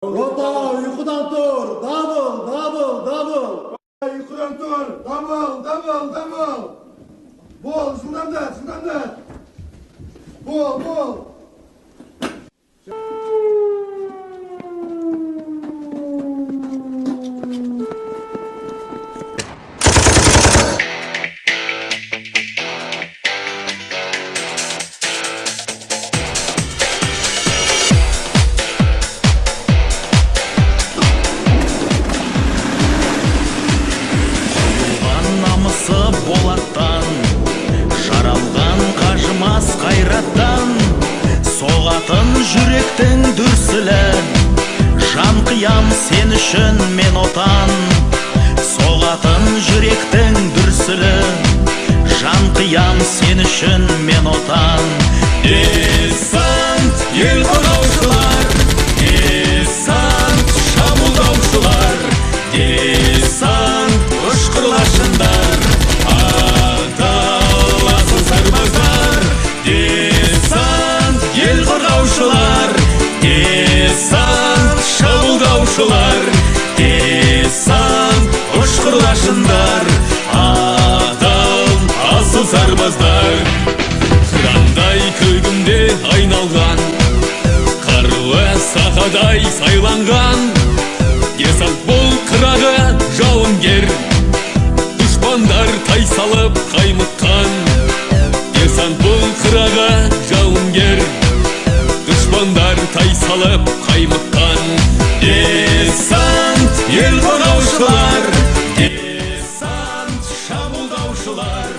Рота, uykudan tur. Double, double, double. Uykudan tur. Double, double, double. Bol, şundan da. Bol. Болаттан жаралған қажымас қайраттан соғатын жүректің дүрсілі жан қиям сен үшін мен отан соғатын жүректің дүрсілі жан қиям сен үшін мен отан десант ел қорғаушылар десант шабуылдаушылар десант ұшқыр лашындар десант шабуылдаушылар десант ұшқыр лашындар адал асыл сарбаздар қырандай көгімде айналған қаруы сақадай сайланған десант бұл қырағы жауынгер дұшпандар тайсалып қаймыққан десант бұл қырағы жауынгер дұшпандар тайсалып қаймыққан десант ел қорғаушылар десант шабуылдаушылар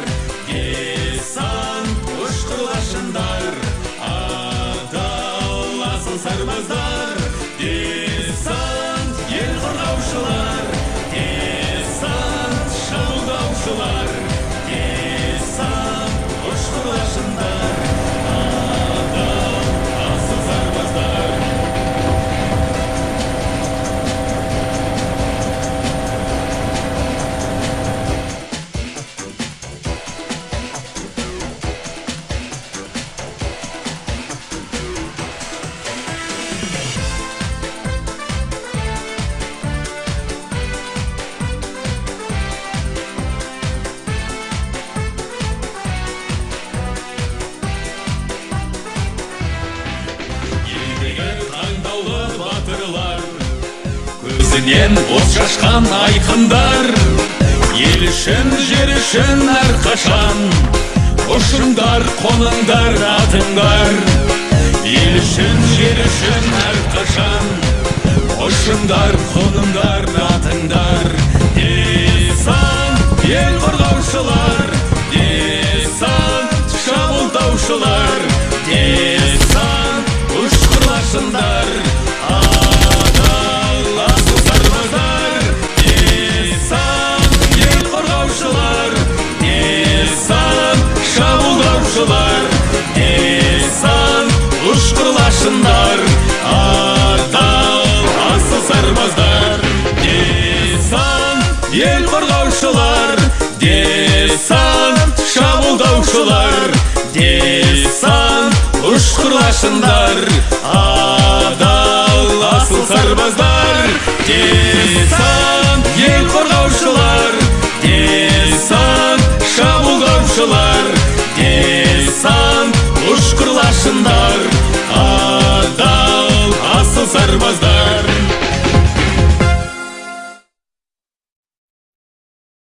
десант ұшқыр лашындар адал асыл сарбаздар десант ел қорғаушылар десант шабуылдаушылар десант ұшқыр лашындар көзінен от шашқан айқындар ел үшін жер үшін әрқашан ұшыңдар қоныңдар атыңдар ел үшін жер үшін әрқашан ұшыңдар қоныңдар атыңдар десант ел қорғаушылар десант шабуылдаушылар десант ұшқыр лашындар десант ұшқыр лашындар адал асыл сарбаздар десант ел қорғаушылар десант шабуылдаушылар десант ұшқыр лашындар адал асыл сарбаздар десант ел қорғаушылар десант шабуылдаушылар десант ұшқыр лашындар адал асыл сарбаздар